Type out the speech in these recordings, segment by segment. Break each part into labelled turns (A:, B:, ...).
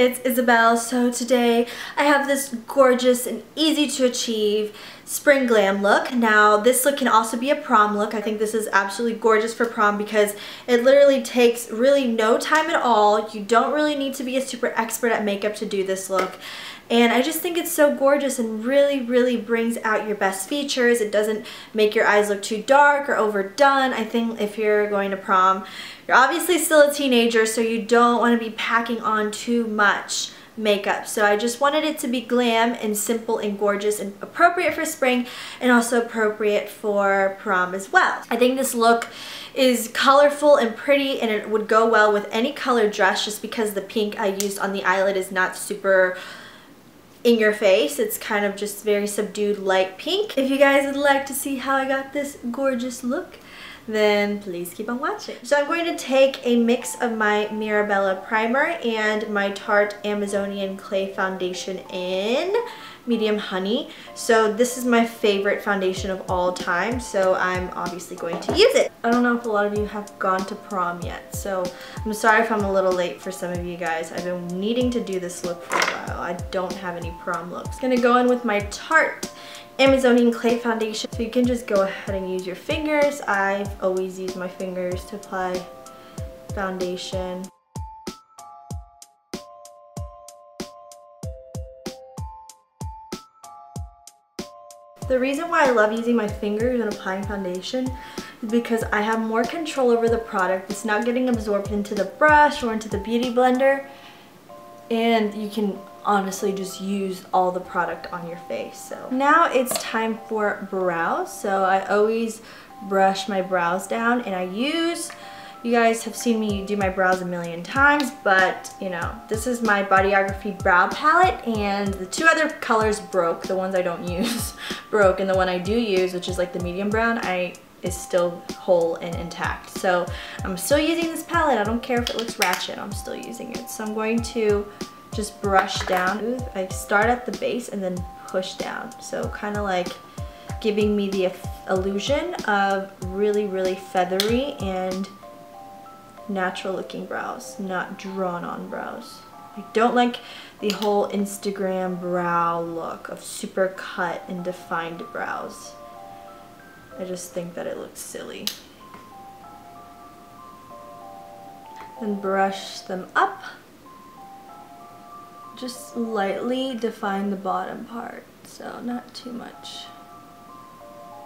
A: it's Isabel. So today I have this gorgeous and easy to achieve spring glam look. Now this look can also be a prom look. I think this is absolutely gorgeous for prom because it literally takes really no time at all. You don't really need to be a super expert at makeup to do this look. And I just think it's so gorgeous and really brings out your best features. It doesn't make your eyes look too dark or overdone. I think if you're going to prom, you're obviously still a teenager, so you don't want to be packing on too much makeup. So I just wanted it to be glam and simple and gorgeous and appropriate for spring and also appropriate for prom as well. I think this look is colorful and pretty, and it would go well with any color dress just because the pink I used on the eyelid is not super in your face. It's kind of just very subdued light pink. If you guys would like to see how I got this gorgeous look, then please keep on watching. So I'm going to take a mix of my Mirabella primer and my Tarte Amazonian Clay Foundation in Medium Honey. So this is my favorite foundation of all time, so I'm obviously going to use it. I don't know if a lot of you have gone to prom yet, so I'm sorry if I'm a little late for some of you guys. I've been needing to do this look for a while. I don't have any prom looks. I'm gonna go in with my Tarte Amazonian Clay Foundation. So you can just go ahead and use your fingers. I've always used my fingers to apply foundation. The reason why I love using my fingers and applying foundation is because I have more control over the product. It's not getting absorbed into the brush or into the beauty blender, and you can honestly just use all the product on your face. So now it's time for brows. So I always brush my brows down, and I use, you guys have seen me do my brows a million times, but you know, this is my Bodyography brow palette, and the two other colors broke. The ones I don't use broke, and the one I do use, which is like the medium brown, is still whole and intact. So I'm still using this palette. I don't care if it looks ratchet, I'm still using it. So I'm going to just brush down. I start at the base and then push down. So kind of like giving me the illusion of really feathery and natural looking brows, not drawn on brows. I don't like the whole Instagram brow look of super cut and defined brows. I just think that it looks silly. Then brush them up. Just lightly define the bottom part, so not too much.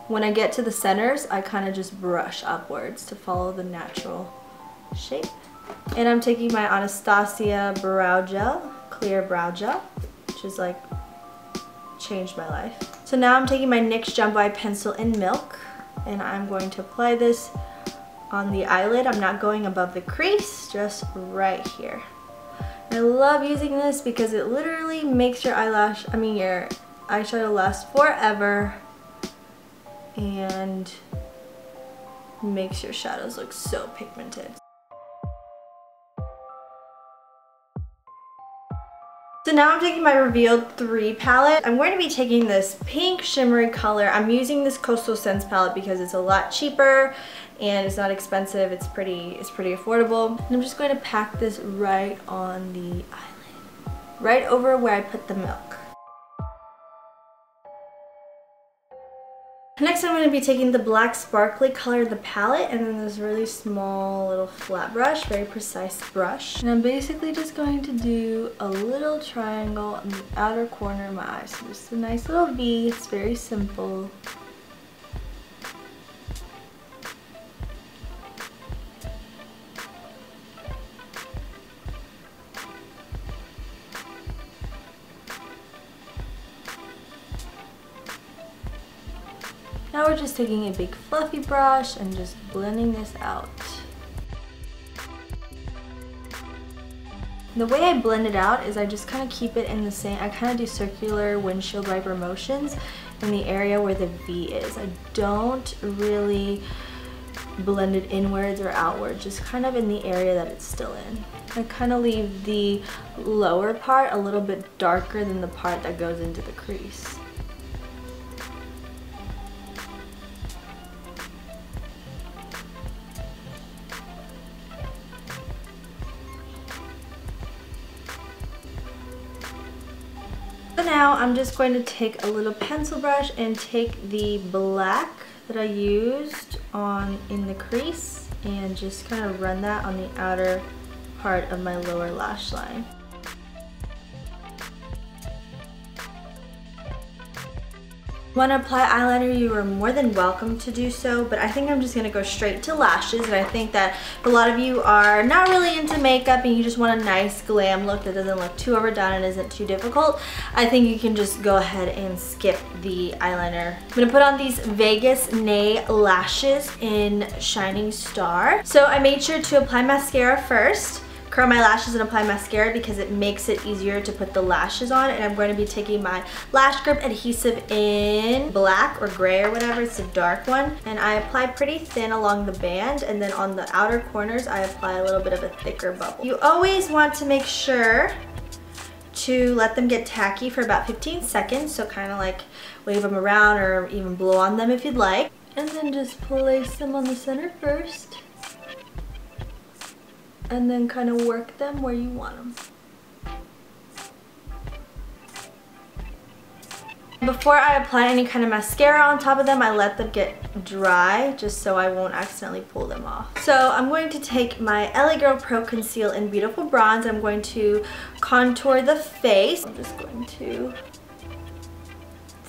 A: When I get to the centers, I kind of just brush upwards to follow the natural shape. And I'm taking my Anastasia brow gel, clear brow gel, which is like changed my life. So now I'm taking my NYX Jumbo Eye Pencil in Milk, and I'm going to apply this on the eyelid. I'm not going above the crease, just right here. I love using this because it literally makes your your eyeshadow last forever and makes your shadows look so pigmented. So now I'm taking my Revealed 3 palette. I'm going to be taking this pink shimmery color. I'm using this Coastal Scents palette because it's a lot cheaper and it's not expensive. It's pretty affordable. And I'm just going to pack this right on the eyelid, right over where I put the milk. Next I'm going to be taking the black sparkly color of the palette, and then this really small little flat brush, very precise brush. And I'm basically just going to do a little triangle in the outer corner of my eye. So just a nice little V, it's very simple. Now we're just taking a big fluffy brush and just blending this out. The way I blend it out is I just kind of keep it in the same, I kind of do circular windshield wiper motions in the area where the V is. I don't really blend it inwards or outwards, just kind of in the area that it's still in. I kind of leave the lower part a little bit darker than the part that goes into the crease. So now I'm just going to take a little pencil brush and take the black that I used in the crease and just kind of run that on the outer part of my lower lash line. Want to apply eyeliner, you are more than welcome to do so, but I think I'm just going to go straight to lashes, and I think that a lot of you are not really into makeup and you just want a nice glam look that doesn't look too overdone and isn't too difficult. I think you can just go ahead and skip the eyeliner. I'm going to put on these Vegas Nay lashes in Shining Star. So I made sure to apply mascara first, curl my lashes and apply mascara because it makes it easier to put the lashes on. And I'm going to be taking my lash grip adhesive in black or gray or whatever, it's a dark one, and I apply pretty thin along the band, and then on the outer corners I apply a little bit of a thicker bubble. You always want to make sure to let them get tacky for about 15 seconds, so kind of like wave them around or even blow on them if you'd like, and then just place them on the center first, and then kind of work them where you want them. Before I apply any kind of mascara on top of them, I let them get dry just so I won't accidentally pull them off. So I'm going to take my LA Girl Pro Conceal in Beautiful Bronze. I'm going to contour the face. I'm just going to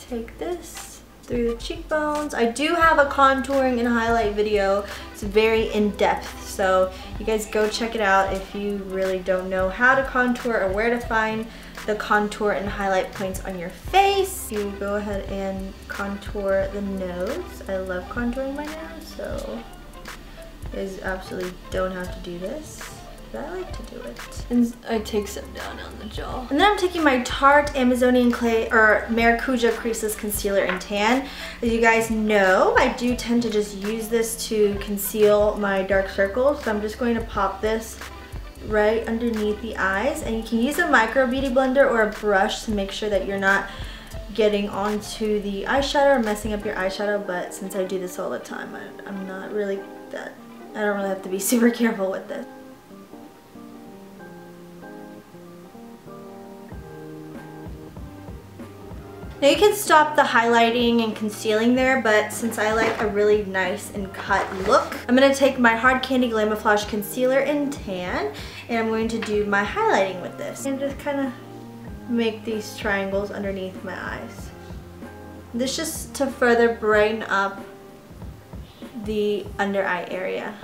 A: take this through the cheekbones. I do have a contouring and highlight video. It's very in-depth, so you guys go check it out if you really don't know how to contour or where to find the contour and highlight points on your face. You go ahead and contour the nose. I love contouring my nose, so you guys absolutely don't have to do this, but I like to do it. And I take some down on the jaw. And then I'm taking my Tarte Amazonian Clay or Maracuja Creaseless Concealer in Tan. As you guys know, I do tend to just use this to conceal my dark circles, so I'm just going to pop this right underneath the eyes, and you can use a micro beauty blender or a brush to make sure that you're not getting onto the eyeshadow or messing up your eyeshadow, but since I do this all the time, I'm not really that, I don't really have to be super careful with this. Now you can stop the highlighting and concealing there, but since I like a really nice and cut look, I'm going to take my Hard Candy Glamoflauge Concealer in Tan, and I'm going to do my highlighting with this. And just kind of make these triangles underneath my eyes. This just to further brighten up the under eye area.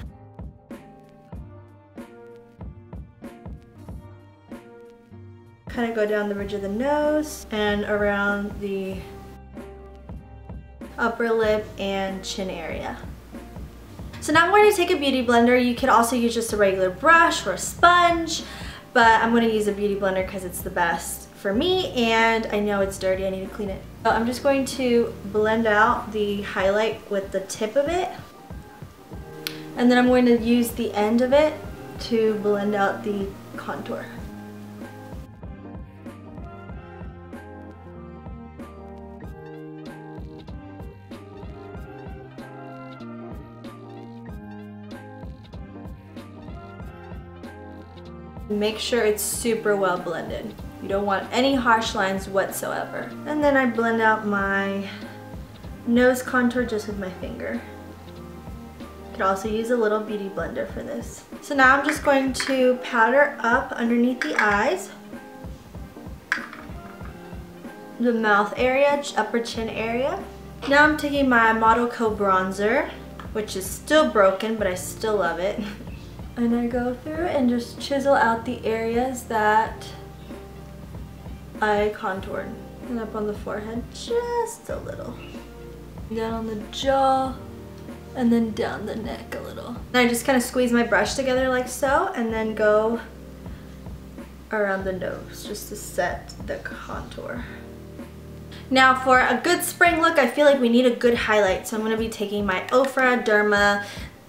A: Kind of go down the ridge of the nose and around the upper lip and chin area. So now I'm going to take a beauty blender. You could also use just a regular brush or a sponge, but I'm going to use a beauty blender because it's the best for me, and I know it's dirty, I need to clean it. So I'm just going to blend out the highlight with the tip of it, and then I'm going to use the end of it to blend out the contour. Make sure it's super well blended. You don't want any harsh lines whatsoever. And then I blend out my nose contour just with my finger. You could also use a little beauty blender for this. So now I'm just going to powder up underneath the eyes, the mouth area, upper chin area. Now I'm taking my Model Co bronzer, which is still broken, but I still love it. And I go through and just chisel out the areas that I contoured. And up on the forehead, just a little. Down on the jaw, and then down the neck a little. And I just kind of squeeze my brush together like so, and then go around the nose just to set the contour. Now for a good spring look, I feel like we need a good highlight. So I'm going to be taking my Ofra Derma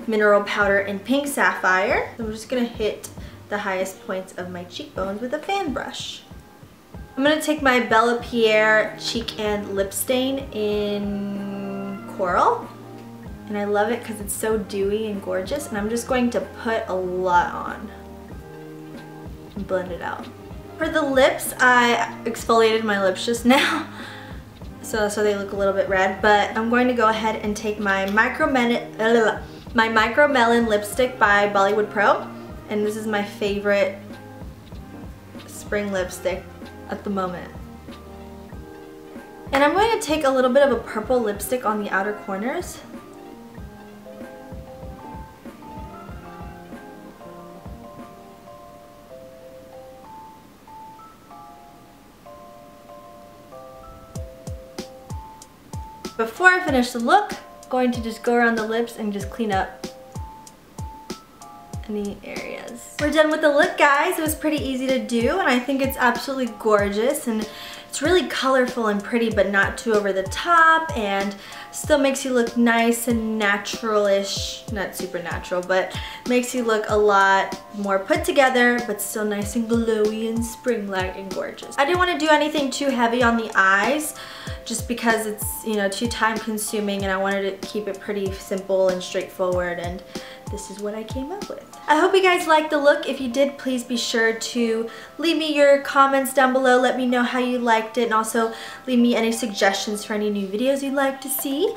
A: Mineral Powder in Pink Sapphire. I'm just going to hit the highest points of my cheekbones with a fan brush. I'm going to take my Bella Pierre Cheek and Lip Stain in Coral. And I love it because it's so dewy and gorgeous. And I'm just going to put a lot on and blend it out. For the lips, I exfoliated my lips just now, so they look a little bit red, but I'm going to go ahead and take my Micro Melon lipstick by Bollywood Pro, and this is my favorite spring lipstick at the moment. And I'm going to take a little bit of a purple lipstick on the outer corners. Before I finish the look, I'm going to just go around the lips and just clean up any areas. We're done with the look, guys. It was pretty easy to do, and I think it's absolutely gorgeous, and it's really colorful and pretty, but not too over the top, and still makes you look nice and natural-ish. Not super natural, but makes you look a lot more put together, but still nice and glowy and spring-like and gorgeous. I didn't want to do anything too heavy on the eyes, just because it's, you know, too time consuming, and I wanted to keep it pretty simple and straightforward, and this is what I came up with. I hope you guys liked the look. If you did, please be sure to leave me your comments down below. Let me know how you liked it, and also leave me any suggestions for any new videos you'd like to see.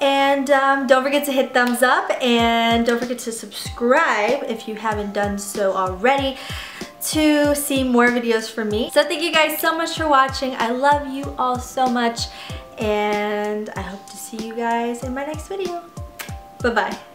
A: And don't forget to hit thumbs up, and don't forget to subscribe if you haven't done so already, to see more videos from me. So thank you guys so much for watching. I love you all so much, and I hope to see you guys in my next video. Bye-bye.